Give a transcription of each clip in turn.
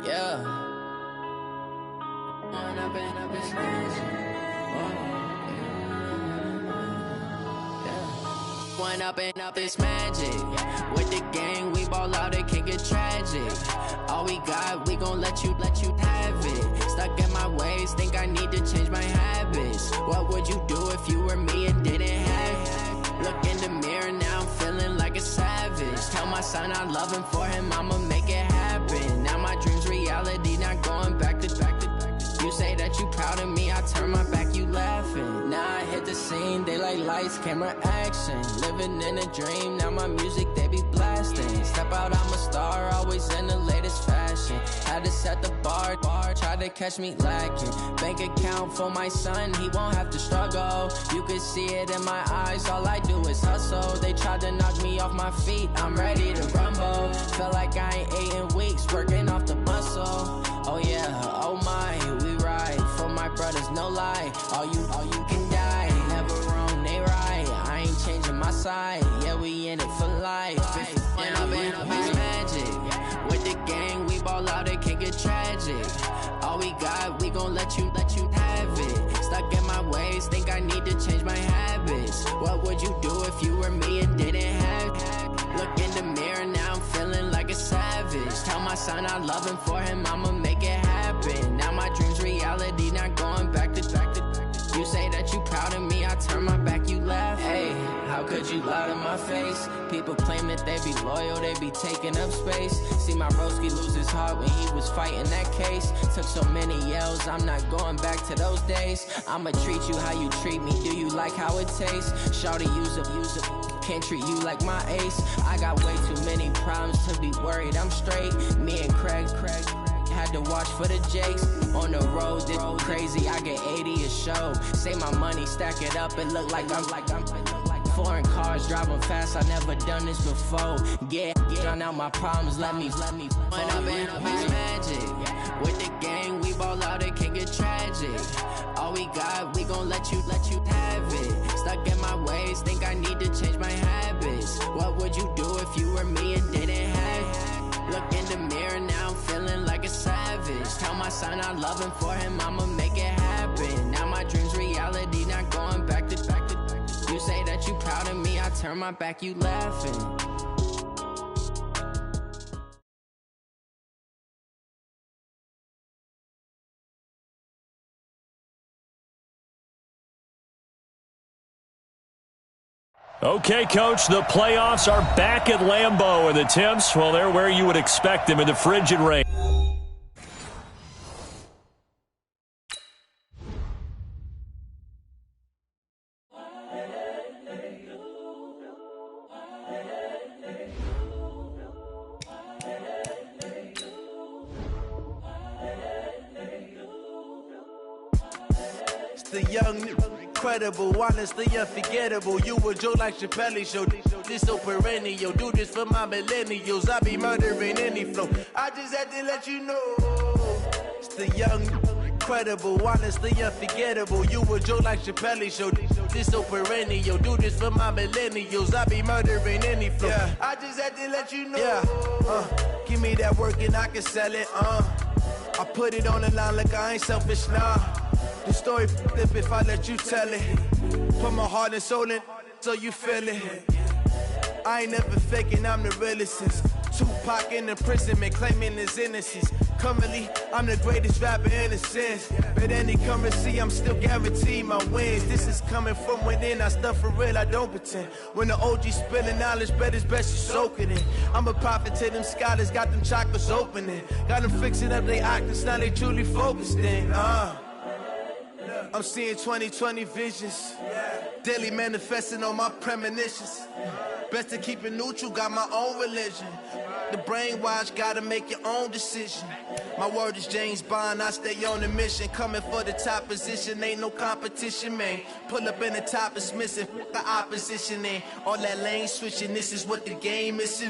Yeah. One up and up, it's magic. With the gang, we ball out, it can get tragic. All we got, we gon' let you have it. Stuck in my ways, think I need to change my habits. What would you do if you were me and didn't have it? Look in the mirror, now I'm feeling like a savage. Tell my son I love him, for him I'ma make it happen. Now my dream's reality, not going back to. You say that you proud of me, I turn my back, you laughing. Now I hit the scene, they like lights, camera, action. Living in a dream, now my music, they be blasting. Step out, I'm a star, always in the latest fashion. Had to set the bar, try to catch me lacking. Bank account for my son, he won't have to struggle. You can see it in my eyes, all I do is hustle. They tried to knock me off my feet, I'm ready to rumble. Feel like I ain't ate in weeks, working off the muscle. Oh yeah, oh my, we ride for my brothers, no lie. All you can die, never wrong, they right. I ain't changing my side, yeah, we in it for life. When up and up, it's magic. With the gang, we ball out, it can get tragic. All we got, we gon' let you have it. Stuck in my ways, think I need to change my habits. What would you do if you were me and didn't have it? Look in the mirror, now I'm feeling like a savage. Tell my son I love him, for him I'ma make it happen. Now my dream's reality, not going back to. You say that you proud of me, I turn my back, you laugh. Hey, how could you lie to my face? People claim that they be loyal, they be taking up space. See my broski lose his heart when he was fighting that case. Took so many yells, I'm not going back to those days. I'ma treat you how you treat me, do you like how it tastes? Shawty, use it, can't treat you like my ace. I got way too many problems to be worried, I'm straight. Me and Craig had to watch for the Jakes. On the road, this crazy, I get 80 a show. Say my money, stack it up, it look like I'm foreign cars, driving fast, I never done this before. Get on out my problems, let me When up and up, it's magic. With the gang, we ball out, it can get tragic. All we got, we gon' let you have it. Stuck in my ways, think I need to change my habits. What would you do if you were me and didn't have it? Look in the mirror, now I'm feeling like a savage. Tell my son I love him, for him I'ma make it happen. Now my dream's reality, not going back to. You say that you proud of me, I turn my back, you laughing. Okay, Coach, the playoffs are back at Lambeau, and the Temps, well, they're where you would expect them in the frigid rain. It's the young, incredible, honestly unforgettable. You a joke like Chappelle show. This so perennial. Do this for my millennials. I be murdering any flow. I just had to let you know. It's the young, incredible, honestly unforgettable. You a joke like Chappelle show. This so perennial. Do this for my millennials. I be murdering any flow. Yeah. I just had to let you know. Yeah. Give me that work and I can sell it. I put it on the line like I ain't selfish, nah. The story flip if I let you tell it. Put my heart and soul in so you feel it. I ain't never faking, I'm the realest since Tupac in imprisonment, claiming his innocence. Currently, I'm the greatest rapper in a sense. But any currency, I'm still guaranteed my wins. This is coming from within, I stuff for real, I don't pretend. When the OG spilling knowledge, bet it's best you soak it in. I'm a prophet to them scholars, got them chakras opening. Got them fixing up their octaves, now they truly focused in. I'm seeing 2020 visions, daily manifesting on my premonitions. Best to keep it neutral, got my own religion. The brainwash, gotta make your own decision. My word is James Bond, I stay on the mission. Coming for the top position, ain't no competition, man. Pull up in the top, it's missing, the opposition in. All that lane switching, this is what the game is.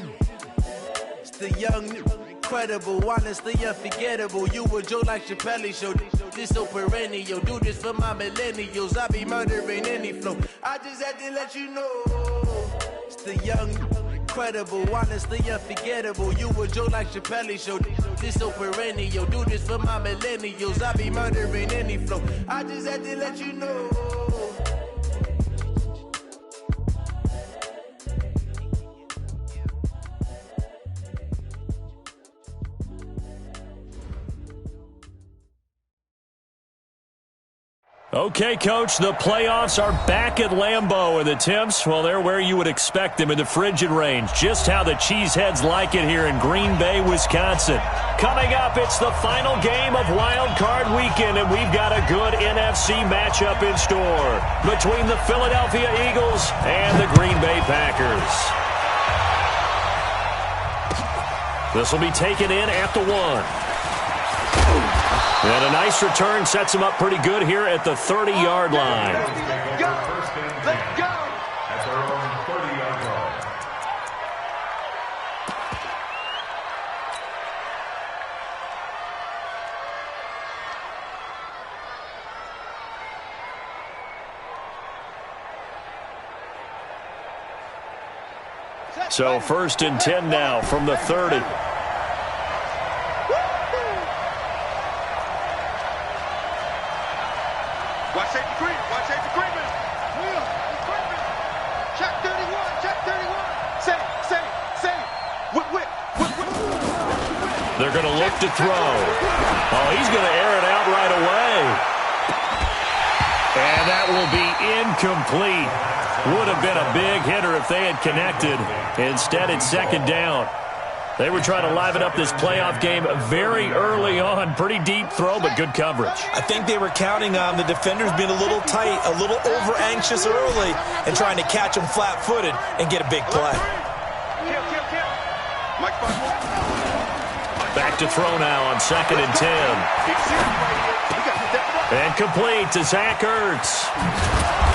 It's the young, incredible, honestly unforgettable. You a joke like Chappelle show. This so perennial. Do this for my millennials. I be murdering any flow. I just had to let you know. It's the young, incredible, honestly unforgettable. You a joke like Chappelle show. This so perennial. Do this for my millennials. I be murdering any flow. I just had to let you know. Okay, Coach, the playoffs are back at Lambeau, and the Temps, well, they're where you would expect them in the frigid range. Just how the Cheeseheads like it here in Green Bay, Wisconsin. Coming up, it's the final game of Wild Card Weekend, and we've got a good NFC matchup in store between the Philadelphia Eagles and the Green Bay Packers. This will be taken in at the 1. And a nice return sets him up pretty good here at the 30-yard line. Let's go! At their own 30-yard line. So 1st and 10 now from the 30. Watch safety green. Watch safety green. Check 31. Check 31. Say. Whip. They're going to look to throw. Oh, he's going to air it out right away. And that will be incomplete. Would have been a big hitter if they had connected. Instead, it's 2nd down. They were trying to liven up this playoff game very early on. Pretty deep throw, but good coverage. I think they were counting on the defenders being a little tight, a little over-anxious early, and trying to catch them flat-footed and get a big play. Back to throw now on 2nd and 10. And complete to Zach Ertz.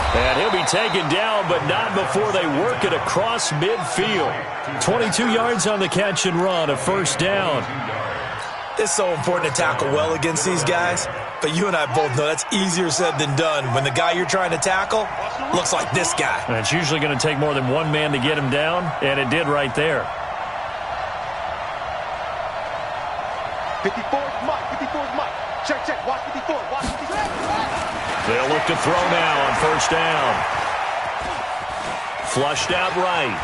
And he'll be taken down, but not before they work it across midfield. 22 yards on the catch and run, a 1st down. It's so important to tackle well against these guys, but you and I both know that's easier said than done when the guy you're trying to tackle looks like this guy. And it's usually going to take more than one man to get him down, and it did right there. 54's Mike. Check. Watch 54. They'll look to throw now on 1st down. Flushed out right.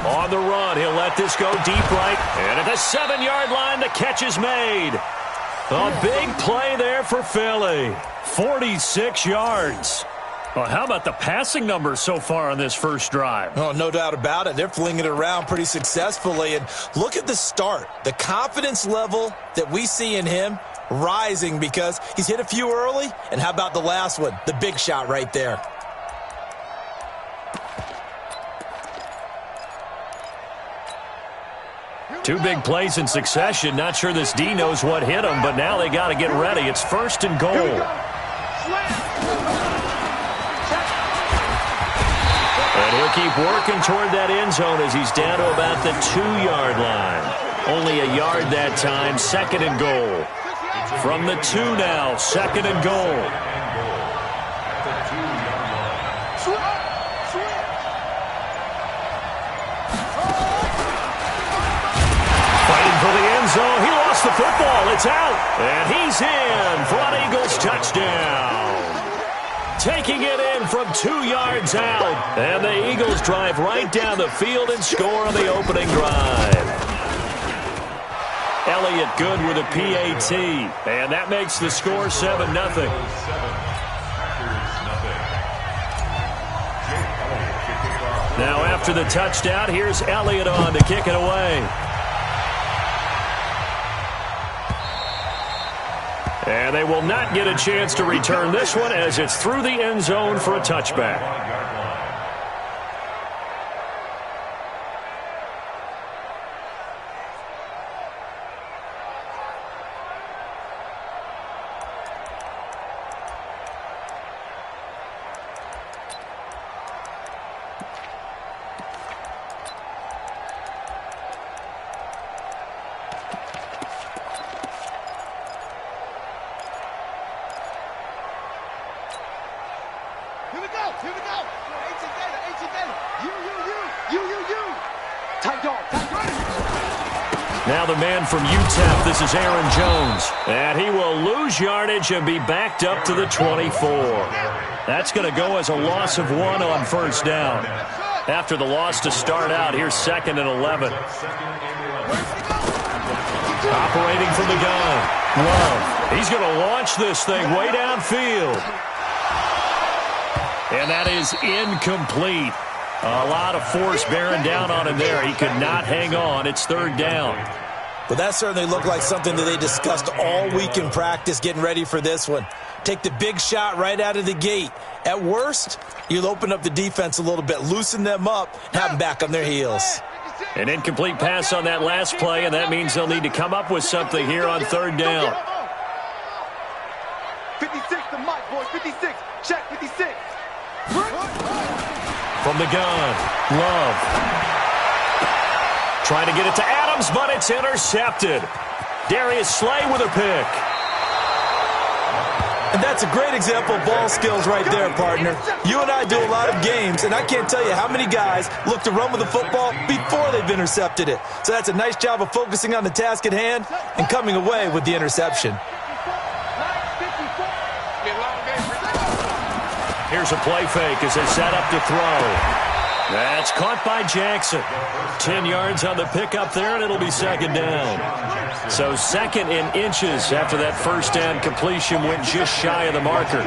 On the run, he'll let this go deep right. And at the 7-yard line, the catch is made. A big play there for Philly. 46 yards. Well, how about the passing numbers so far on this first drive? Oh, no doubt about it. They're flinging it around pretty successfully. And look at the start. The confidence level that we see in him rising because he's hit a few early. And how about the last one? The big shot right there. Two big plays in succession. Not sure this D knows what hit him, but now they got to get ready. It's 1st and goal. And he'll keep working toward that end zone as he's down to about the 2-yard line. Only a yard that time, 2nd and goal. From the 2 now, 2nd and goal. For the end zone, he lost the football. It's out, and he's in for an Eagles touchdown. Taking it in from 2 yards out, and the Eagles drive right down the field and score on the opening drive. Elliott good with a PAT, and that makes the score 7-0. Now after the touchdown, here's Elliott on to kick it away. And they will not get a chance to return this one as it's through the end zone for a touchback. Here we go. Tight yard. Now the man from UTEP, this is Aaron Jones. And he will lose yardage and be backed up to the 24. That's going to go as a loss of 1 on first down. After the loss to start out, here's 2nd and 11. Operating from the gun. Love. He's going to launch this thing way downfield. And that is incomplete. A lot of force bearing down on him there. He could not hang on. It's 3rd down. But that certainly looked like something that they discussed all week in practice getting ready for this one. Take the big shot right out of the gate. At worst, you'll open up the defense a little bit, loosen them up, and have them back on their heels. An incomplete pass on that last play, and that means they'll need to come up with something here on 3rd down. 56 to Mike, boys. 56. Check 56. From the gun, Love. Trying to get it to Adams, but it's intercepted. Darius Slay with a pick. And that's a great example of ball skills right there, partner. You and I do a lot of games, and I can't tell you how many guys look to run with the football before they've intercepted it. So that's a nice job of focusing on the task at hand and coming away with the interception. Here's a play fake as they set up to throw. That's caught by Jackson. 10 yards on the pickup there, and it'll be 2nd down. So 2nd in inches after that first down completion went just shy of the marker.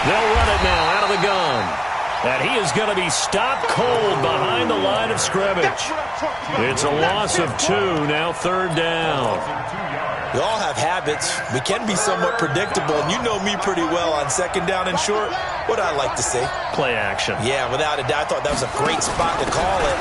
They'll run it now out of the gun. And he is going to be stopped cold behind the line of scrimmage. It's a loss of 2, now 3rd down. We all have habits. We can be somewhat predictable, and you know me pretty well on 2nd down and short. What I like to see? Play action. Yeah, without a doubt. I thought that was a great spot to call it.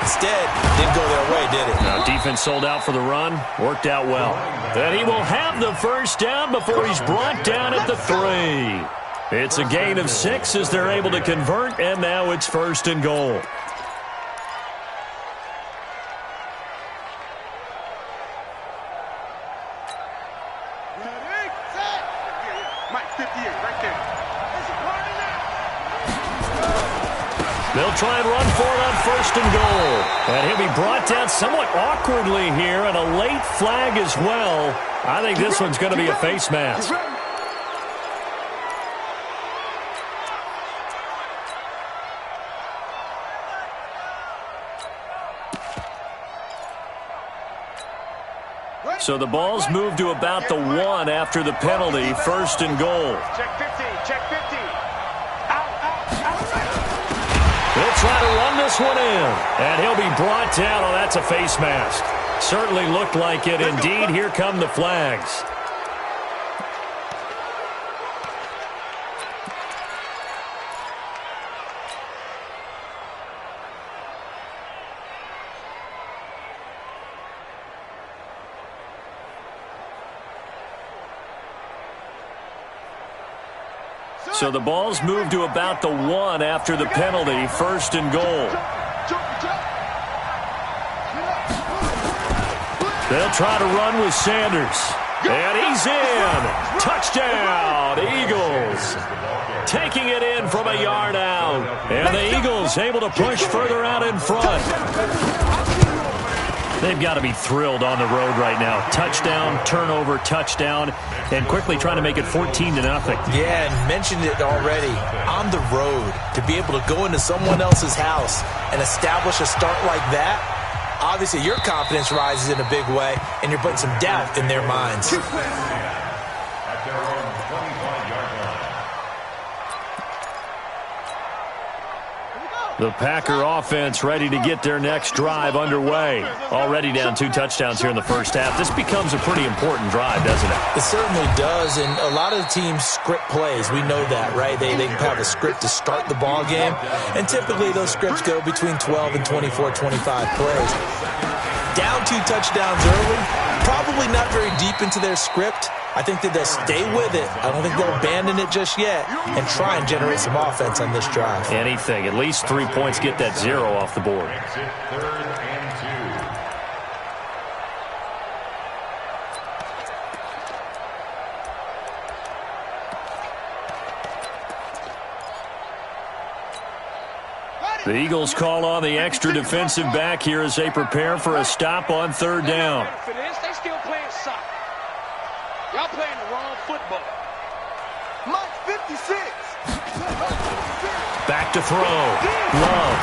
Instead, didn't go their way, did it? Now, defense sold out for the run. Worked out well. And he will have the first down before he's brought down at the 3. It's a gain of 6 as they're able to convert, and now it's 1st and goal. They'll try and run for it on 1st and goal. And he'll be brought down somewhat awkwardly here, and a late flag as well. I think this one's going to be a face mask. So the ball's moved to about the 1 after the penalty, 1st and goal. Check 50. Check 50. They'll try to run this one in, and he'll be brought down. Oh, that's a face mask. Certainly looked like it. Indeed, here come the flags. So the ball's moved to about the 1 after the penalty, 1st and goal. They'll try to run with Sanders. And he's in. Touchdown, Eagles. Taking it in from a yard out. And the Eagles able to push further out in front. They've got to be thrilled on the road right now. Touchdown, turnover, touchdown, and quickly trying to make it 14-0. Yeah, and mentioned it already. On the road, to be able to go into someone else's house and establish a start like that, obviously your confidence rises in a big way, and you're putting some doubt in their minds. At their own 25-yard line. The Packer offense ready to get their next drive underway. Already down 2 touchdowns here in the first half. This becomes a pretty important drive, doesn't it? It certainly does, and a lot of the teams script plays. We know that, right? They have a script to start the ball game, and typically those scripts go between 12 and 24, 25 plays. Down 2 touchdowns early, probably not very deep into their script. I think that they'll stay with it. I don't think they'll abandon it just yet and try and generate some offense on this drive. Anything. At least 3 points, get that 0 off the board. Exit 3rd and 2. The Eagles call on the extra defensive back here as they prepare for a stop on third down. They still playing soccer. Y'all playing the wrong football. Mike 56. Back to throw. Love.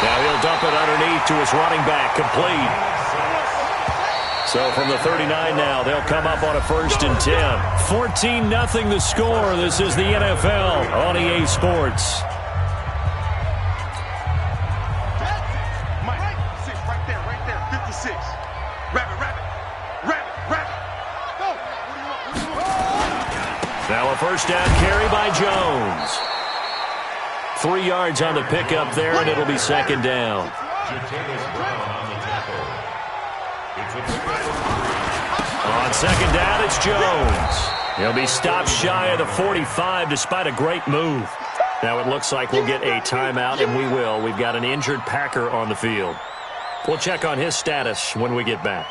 Now he'll dump it underneath to his running back. Complete. So from the 39 now, they'll come up on a 1st and 10. 14-0 the score. This is the NFL on EA Sports. Now a first down carry by Jones. 3 yards on the pickup there, and it'll be second down. On second down, it's Jones. He'll be stopped shy of the 45 despite a great move. Now it looks like we'll get a timeout, and we will. We've got an injured Packer on the field. We'll check on his status when we get back.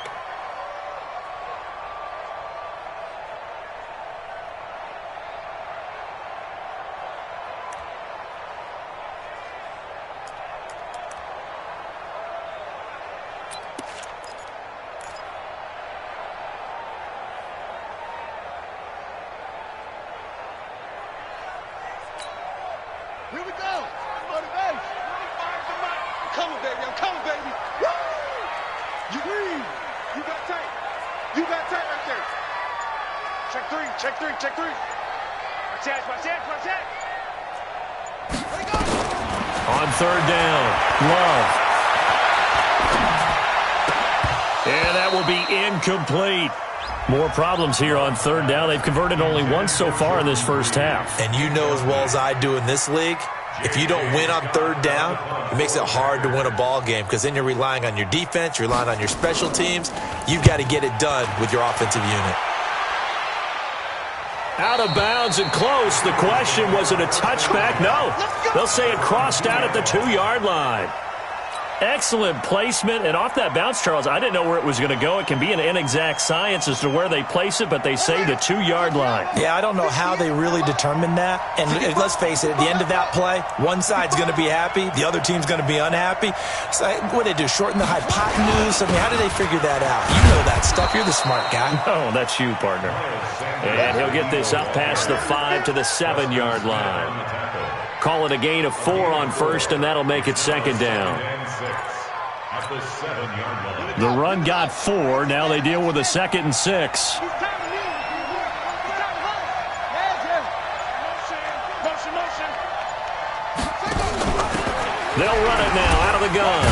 On third down, Love. And that will be incomplete. More problems here on third down. They've converted only once so far in this first half. And you know as well as I do in this league, if you don't win on third down, it makes it hard to win a ball game because then you're relying on your defense, you're relying on your special teams. You've got to get it done with your offensive unit. Out of bounds and close. The question, was it a touchback? No. They'll say it crossed out at the 2-yard line. Excellent placement. And off that bounce, Charles, I didn't know where it was going to go. It can be an inexact science as to where they place it, but they say the 2-yard line. Yeah, I don't know how they really determined that. And let's face it, at the end of that play, one side's going to be happy, the other team's going to be unhappy. So what did they do, shorten the hypotenuse? I mean, how did they figure that out? You know that stuff. You're the smart guy. Oh, that's you, partner. And he'll get this up past the 5 to the 7-yard line. Call it a gain of 4 on first, and that'll make it second down. The run got 4. Now they deal with a 2nd and 6. They'll run it now out of the gun.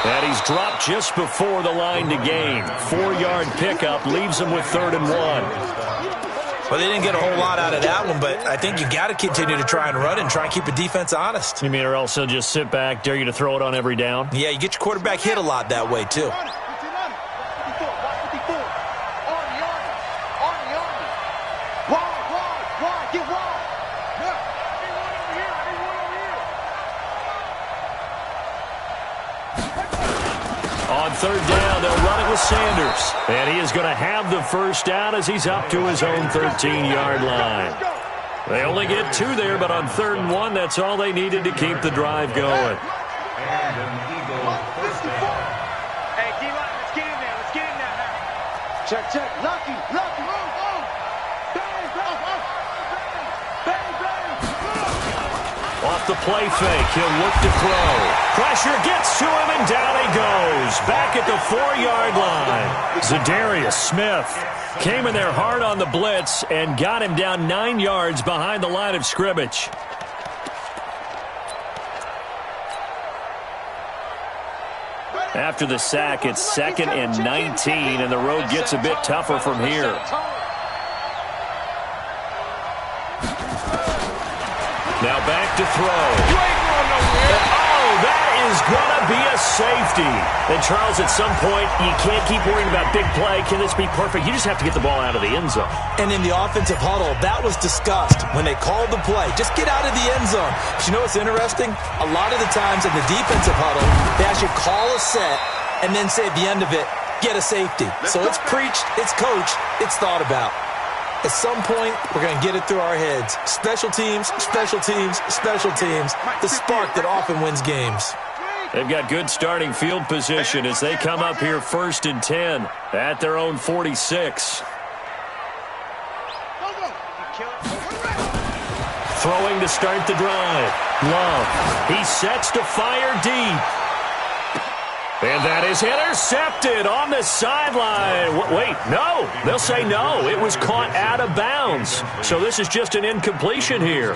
And he's dropped just before the line to gain. 4-yard pickup leaves him with 3rd and 1. Well, they didn't get a whole lot out of that one, but I think you got to continue to try and run and try and keep the defense honest. You mean, or else they'll just sit back, dare you to throw it on every down? Yeah, you get your quarterback hit a lot that way, too. On third down, they'll run it with Sanders. And he is going to have the first down as he's up to his own 13-yard line. They only get 2 there, but on 3rd and 1, that's all they needed to keep the drive going. Hey, D-line, let's get in there. Let's get in there now. Check. Lucky. Off the play fake, he'll look to throw. Pressure gets to him, and down he goes. Back at the 4-yard line. Zadarius Smith came in there hard on the blitz and got him down 9 yards behind the line of scrimmage. After the sack, it's 2nd and 19, and the road gets a bit tougher from here. Now back to throw. Oh, that is going to be a safety. And, Charles, at some point, you can't keep worrying about big play. Can this be perfect? You just have to get the ball out of the end zone. And in the offensive huddle, that was discussed when they called the play. Just get out of the end zone. But you know what's interesting? A lot of the times in the defensive huddle, they actually call a set and then say at the end of it, get a safety. So it's preached, it's coached, it's thought about. At some point, we're going to get it through our heads. Special teams, special teams, special teams. The spark that often wins games. They've got good starting field position as they come up here 1st and 10 at their own 46. Throwing to start the drive. Love. He sets to fire deep. And that is intercepted on the sideline. Wait, no. They'll say no. It was caught out of bounds. So this is just an incompletion here.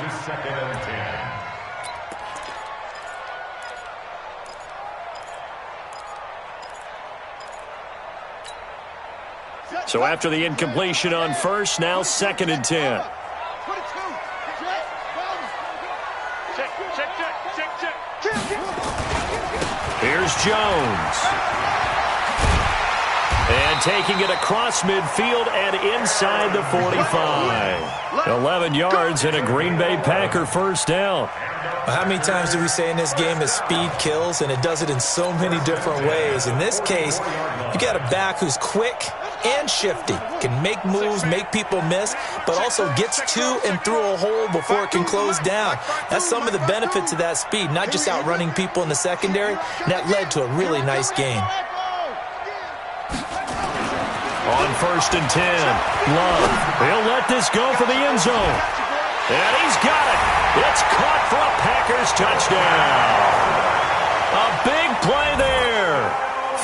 So after the incompletion on first, now 2nd and 10. Here's Jones. And taking it across midfield and inside the 45. 11 yards and a Green Bay Packer first down. How many times do we say in this game that speed kills, and it does it in so many different ways? In this case, you got a back who's quick and shifty, can make moves, make people miss, but also gets to and through a hole before it can close down. That's some of the benefits of that speed, not just outrunning people in the secondary, and that led to a really nice game. On 1st and 10, Love. He'll let this go for the end zone. And he's got it. It's caught for a Packers touchdown. A big play there.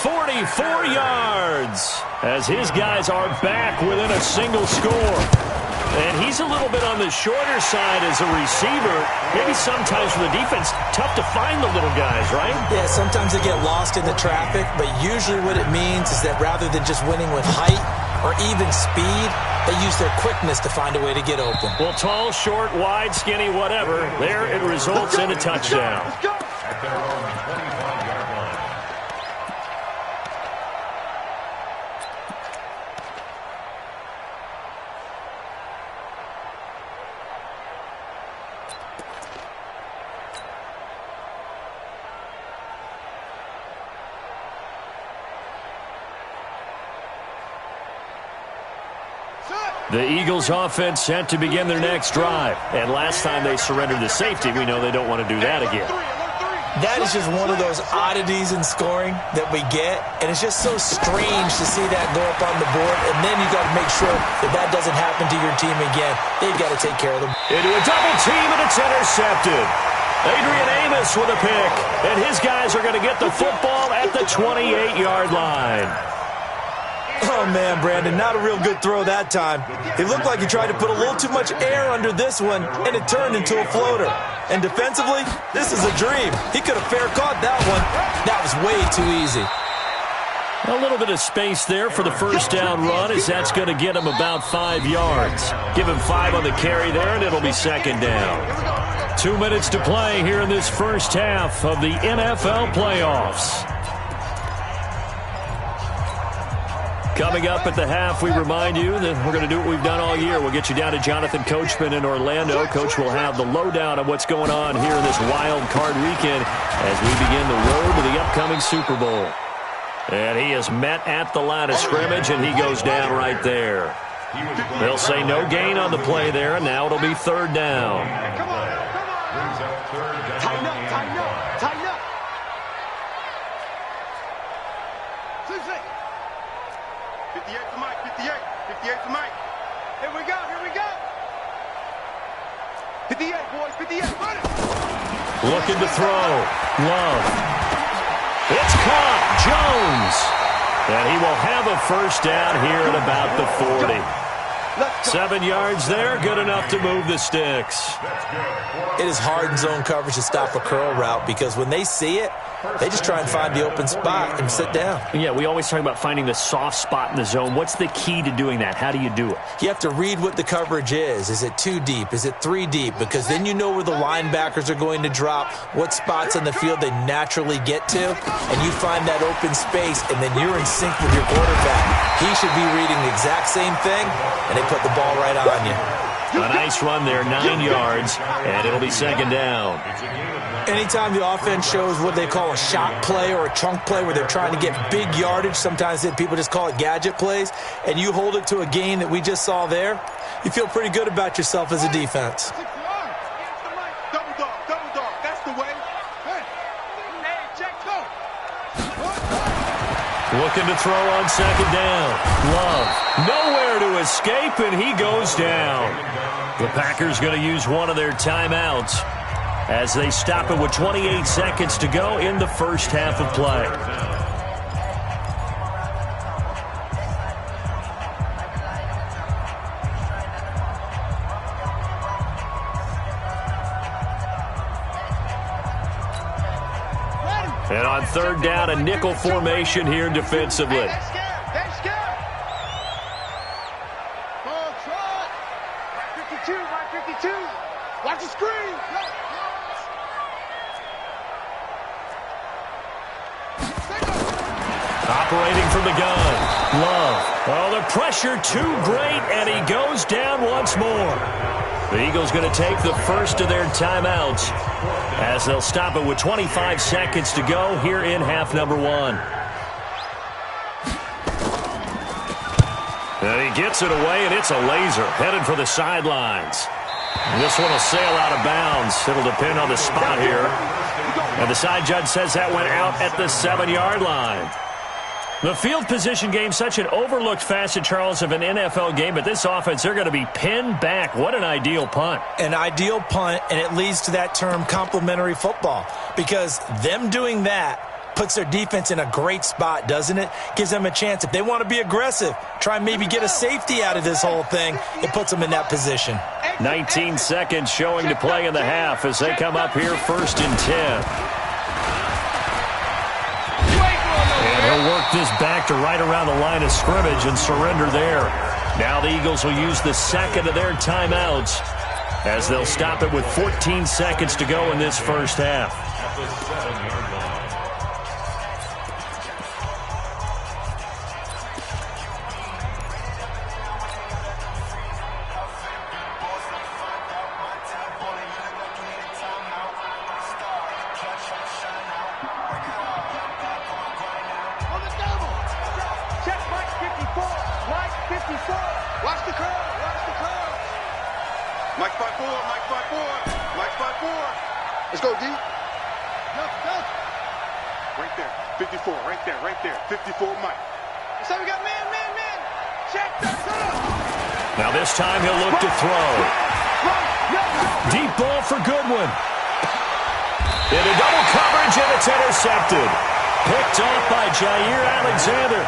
44 yards as his guys are back within a single score. And he's a little bit on the shorter side as a receiver. Maybe sometimes for the defense, tough to find the little guys, right? Yeah, sometimes they get lost in the traffic, but usually what it means is that rather than just winning with height or even speed, they use their quickness to find a way to get open. Well, tall, short, wide, skinny, whatever, there it results in a touchdown. At their own 25-yard line. The Eagles offense set to begin their next drive. And last time they surrendered the safety, we know they don't want to do that again. That is just one of those oddities in scoring that we get, and it's just so strange to see that go up on the board, and then you got to make sure that that doesn't happen to your team again. They've got to take care of them. Into a double team, and it's intercepted. Adrian Amos with a pick, and his guys are going to get the football at the 28-yard line. Oh, man, Brandon, not a real good throw that time. It looked like he tried to put a little too much air under this one, and it turned into a floater. And defensively, this is a dream. He could have fair caught that one. That was way too easy. A little bit of space there for the first down run, as that's going to get him about 5 yards. Give him 5 on the carry there, and it'll be 2nd down. 2 minutes to play here in this first half of the NFL playoffs. Coming up at the half, we remind you that we're going to do what we've done all year. We'll get you down to Jonathan Coachman in Orlando. Coach will have the lowdown of what's going on here in this wild card weekend as we begin the road to the upcoming Super Bowl. And he is met at the line of scrimmage, and he goes down right there. They'll say no gain on the play there, and now it'll be 3rd down. Tighten up, tighten up, tighten up. 58 to Mike, 58 to Mike. Here we go, here we go. 58, boys, 58, run it. Looking to throw. Love. It's caught. Jones. And he will have a first down here at about the 40. 7 yards there, good enough to move the sticks. It is hard in zone coverage to stop a curl route because when they see it, they just try and find the open spot and sit down. Yeah, we always talk about finding the soft spot in the zone. What's the key to doing that? How do you do it? You have to read what the coverage is. Is it 2 deep? Is it 3 deep? Because then you know where the linebackers are going to drop, what spots on the field they naturally get to, and you find that open space, and then you're in sync with your quarterback. He should be reading the exact same thing, and they put the ball right on you. A nice run there, 9 yards, and it'll be second down. Anytime the offense shows what they call a shot play or a chunk play where they're trying to get big yardage, sometimes people just call it gadget plays, and you hold it to a gain that we just saw there, you feel pretty good about yourself as a defense. Double dog, that's the way. Hey, Jack, go. Looking to throw on second down. Love, nowhere to escape, and he goes down. The Packers going to use one of their timeouts as they stop it with 28 seconds to go in the first half of play. And on third down, a nickel formation here defensively. They're scared. Ball trot. 52. Watch the screen. Operating from the gun. Love. Oh, the pressure too great, and he goes down once more. The Eagles going to take the first of their timeouts as they'll stop it with 25 seconds to go here in half number 1. And he gets it away, and it's a laser headed for the sidelines. This one will sail out of bounds. It'll depend on the spot here. And the side judge says that went out at the 7-yard line. The field position game, such an overlooked facet, Charles, of an NFL game, but this offense, they're going to be pinned back. What an ideal punt. An ideal punt, and it leads to that term complementary football, because them doing that puts their defense in a great spot, doesn't it? Gives them a chance. If they want to be aggressive, try and maybe get a safety out of this whole thing, it puts them in that position. 19 seconds showing to play in the half as they come up here first and 10. And he'll work this back to right around the line of scrimmage and surrender there. Now the Eagles will use the second of their timeouts as they'll stop it with 14 seconds to go in this first half. At the 7-yard line. Watch the curve. Mike 5-4. Let's go, D. Go. Right there. 54, right there. 54, Mike. So we got man. Check that up. Now this time he'll look to throw. Deep ball for Goodwin. Into double coverage, and it's intercepted. Picked off by Jair Alexander.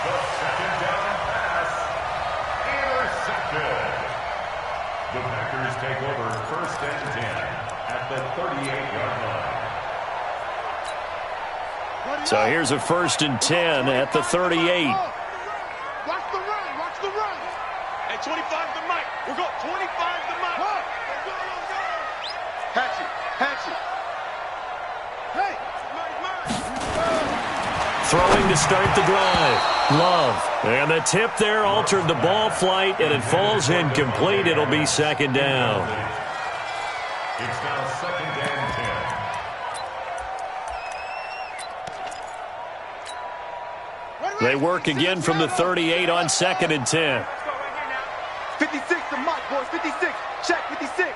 The second down pass. Intercepted. The Packers take over first and 10 at the 38-yard line. So here's a first and 10 at the 38. Watch the run. Hey, 25 to Mike. We'll go 25 to Mike. Go. Hatchet. Hey, Mike. Throwing to start the drive. Love. And the tip there altered the ball flight, and it falls incomplete. It'll be second down. It's now second and 10. They work again from the 38 on second and 10. 56 to Mike, boys. 56. Check 56.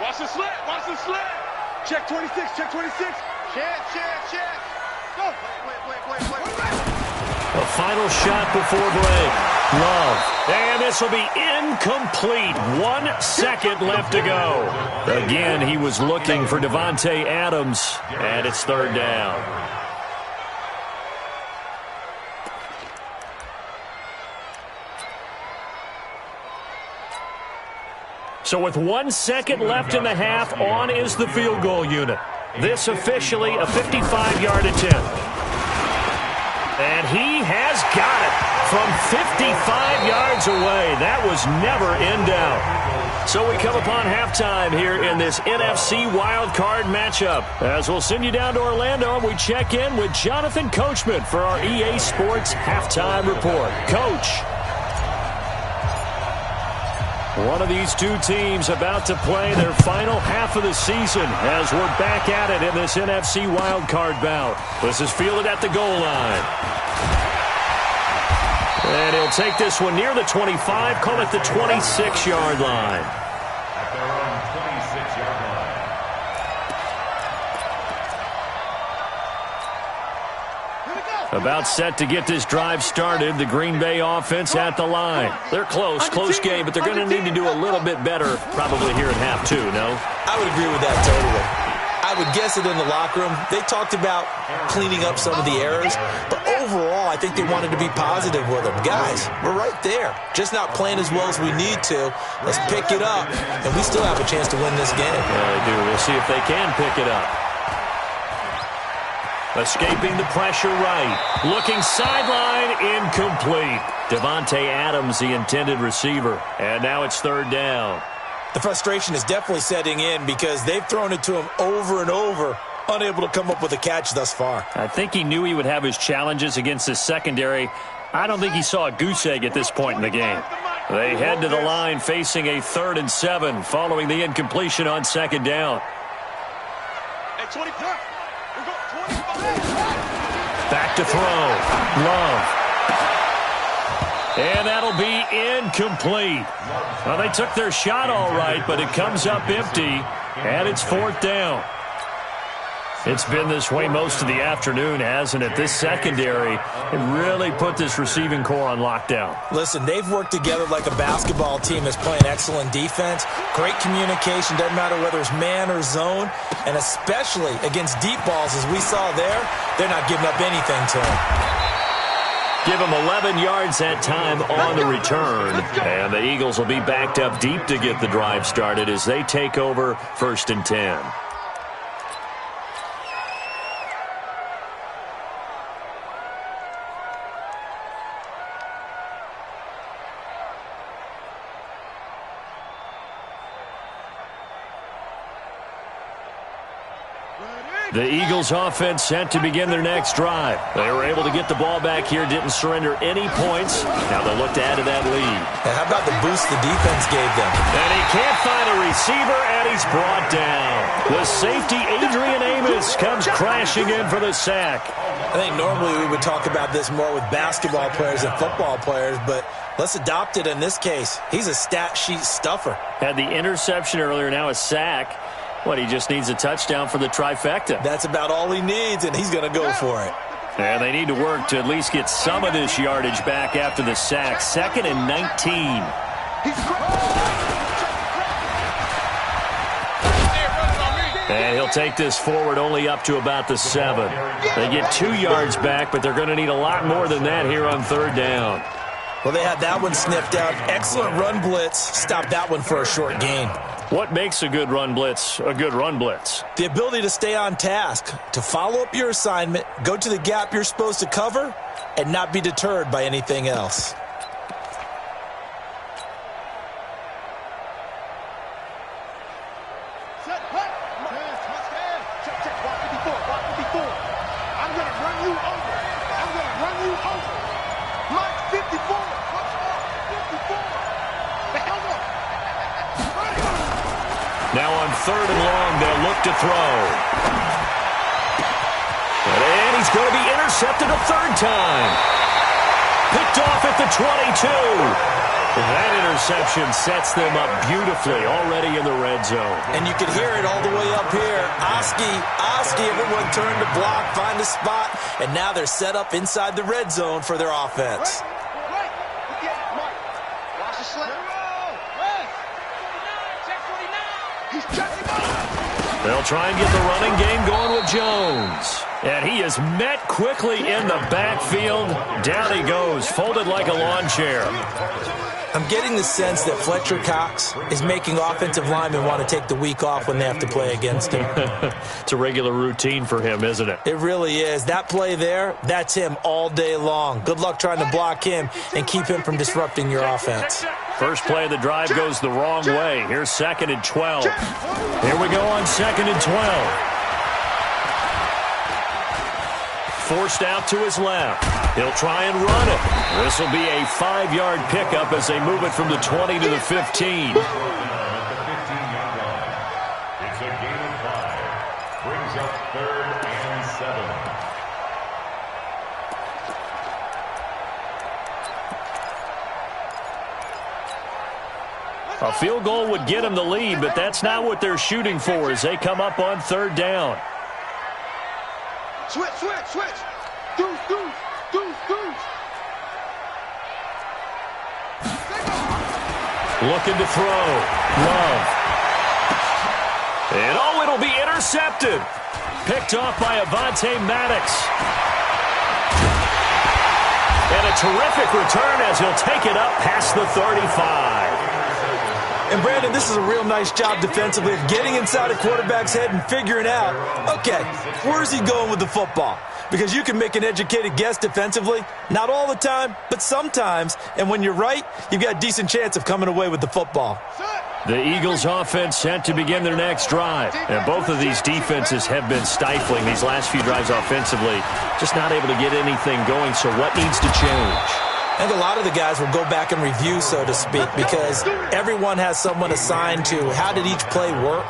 Watch the slant. Check 26. Check. Go. Play. A final shot before break. Love. And this will be incomplete. 1 second left to go. Again, he was looking for Devontae Adams, and it's third down. So with 1 second left in the half, on is the field goal unit. This officially a 55-yard attempt. And he has got it from 55 yards away. That was never in doubt. So we come upon halftime here in this NFC wildcard matchup. As we'll send you down to Orlando, we check in with Jonathan Coachman for our EA Sports halftime report. Coach. One of these two teams about to play their final half of the season as we're back at it in this NFC wildcard bout. This is fielded at the goal line. And he'll take this one near the 25, call it the 26-yard line. At their own 26-yard line. About set to get this drive started. The Green Bay offense at the line. They're close game, but they're going to need to do a little bit better probably here in half two, no? I would agree with that totally. I would guess it in the locker room. They talked about cleaning up some of the errors, but overall, I think they wanted to be positive with them. Guys, we're right there. Just not playing as well as we need to. Let's pick it up, and we still have a chance to win this game. Yeah, they do. We'll see if they can pick it up. Escaping the pressure right. Looking sideline, incomplete. Devontae Adams, the intended receiver. And now it's third down. The frustration is definitely setting in because they've thrown it to him over and over, unable to come up with a catch thus far. I think he knew he would have his challenges against his secondary. I don't think he saw a goose egg at this point in the game. They head to the line facing a 3rd and 7 following the incompletion on second down. Back to throw. Love. And that'll be incomplete. Well, they took their shot all right, but it comes up empty, and it's 4th down. It's been this way most of the afternoon, hasn't it? This secondary, it really put this receiving core on lockdown. Listen, they've worked together like a basketball team that's playing excellent defense. Great communication, doesn't matter whether it's man or zone, and especially against deep balls, as we saw there, they're not giving up anything to them. Give them 11 yards that time on the return. And the Eagles will be backed up deep to get the drive started as they take over 1st and 10. The Eagles offense set to begin their next drive. They were able to get the ball back here, didn't surrender any points. Now they look to add to that lead. And how about the boost the defense gave them? And he can't find a receiver, and he's brought down. The safety, Adrian Amos, comes crashing in for the sack. I think normally we would talk about this more with basketball players and football players, but let's adopt it in this case. He's a stat sheet stuffer. Had the interception earlier, now a sack. What, he just needs a touchdown for the trifecta. That's about all he needs, and he's going to go for it. And they need to work to at least get some of this yardage back after the sack. 2nd and 19. And he'll take this forward only up to about the 7. They get 2 yards back, but they're going to need a lot more than that here on 3rd down. Well, they had that one sniffed out. Excellent run blitz. Stopped that one for a short gain. What makes a good run blitz a good run blitz? The ability to stay on task, to follow up your assignment, go to the gap you're supposed to cover, and not be deterred by anything else. Now on 3rd and long, they'll look to throw. And he's going to be intercepted a 3rd time. Picked off at the 22. That interception sets them up beautifully already in the red zone. And you can hear it all the way up here. Oski, everyone turned to block, find a spot, and now they're set up inside the red zone for their offense. They'll try and get the running game going with Jones. And he is met quickly in the backfield. Down he goes, folded like a lawn chair. I'm getting the sense that Fletcher Cox is making offensive linemen want to take the week off when they have to play against him. It's a regular routine for him, isn't it? It really is. That play there, that's him all day long. Good luck trying to block him and keep him from disrupting your offense. First play of the drive goes the wrong way. Here's 2nd and 12. Here we go on 2nd and 12. forced out to his left. He'll try and run it. This will be a 5-yard pickup as they move it from the 20 to the 15. It's a gain of 5. Brings up 3rd and 7. A field goal would get them the lead, but that's not what they're shooting for as they come up on 3rd down. Switch. Deuce. Looking to throw. Love. And it'll be intercepted. Picked off by Avonte Maddox. And a terrific return as he'll take it up past the 35. And, Brandon, this is a real nice job defensively of getting inside a quarterback's head and figuring out, okay, where's he going with the football? Because you can make an educated guess defensively, not all the time, but sometimes. And when you're right, you've got a decent chance of coming away with the football. The Eagles offense set to begin their next drive. And both of these defenses have been stifling these last few drives offensively. Just not able to get anything going, so what needs to change? I think a lot of the guys will go back and review, so to speak, because everyone has someone assigned to how did each play work.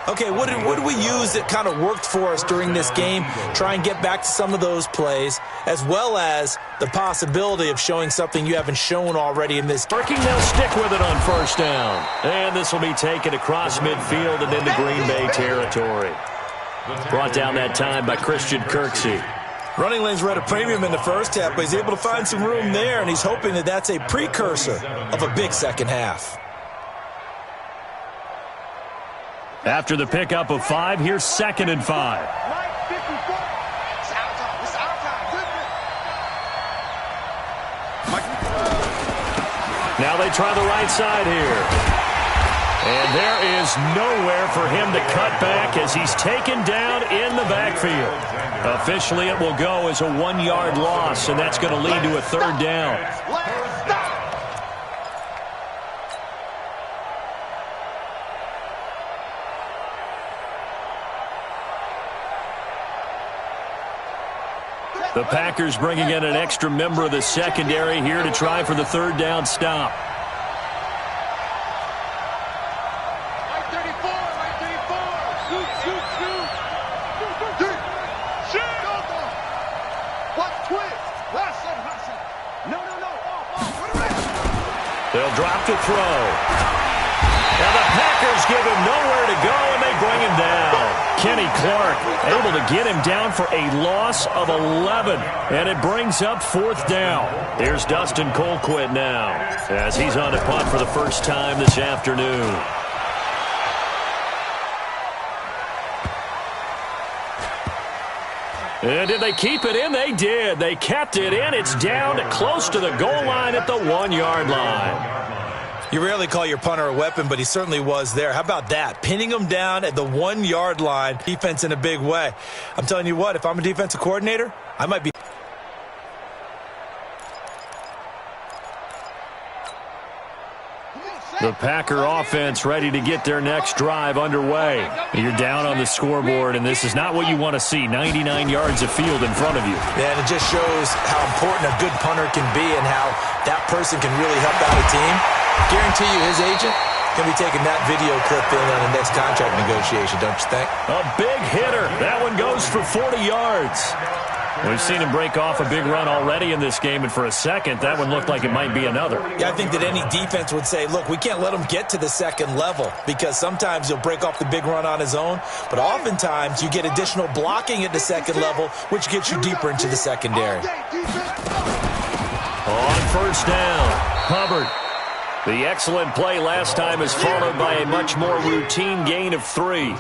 Okay, what did we use that kind of worked for us during this game? Try and get back to some of those plays, as well as the possibility of showing something you haven't shown already in this game. Working, they'll stick with it on 1st down. And this will be taken across midfield and into Green Bay territory. Brought down that time by Christian Kirksey. Running lanes were at a premium in the first half, but he's able to find some room there, and he's hoping that that's a precursor of a big second half. After the pickup of 5, here's 2nd and 5. Now they try the right side here. And there is nowhere for him to cut back as he's taken down in the backfield. Officially, it will go as a 1-yard loss, and that's going to lead to a 3rd down. The Packers bringing in an extra member of the secondary here to try for the 3rd down stop. They'll drop to throw. Now the Packers give him nowhere to go, and they bring him down. Kenny Clark able to get him down for a loss of 11, and it brings up 4th down. Here's Dustin Colquitt now as he's on a punt for the first time this afternoon. And did they keep it in? They did. They kept it in. It's down close to the goal line at the 1-yard line. You rarely call your punter a weapon, but he certainly was there. How about that? Pinning him down at the 1-yard line. Defense in a big way. I'm telling you what, if I'm a defensive coordinator, I might be... The Packer offense ready to get their next drive underway. You're down on the scoreboard, and this is not what you want to see. 99 yards of field in front of you. Yeah, and it just shows how important a good punter can be and how that person can really help out a team. Guarantee you his agent can be taking that video clip in on the next contract negotiation, don't you think? A big hitter. That one goes for 40 yards. We've seen him break off a big run already in this game, and for a second, that one looked like it might be another. Yeah, I think that any defense would say, look, we can't let him get to the second level because sometimes he'll break off the big run on his own, but oftentimes you get additional blocking at the second level, which gets you deeper into the secondary. On 1st down, Hubbard. The excellent play last time is followed by a much more routine gain of 3.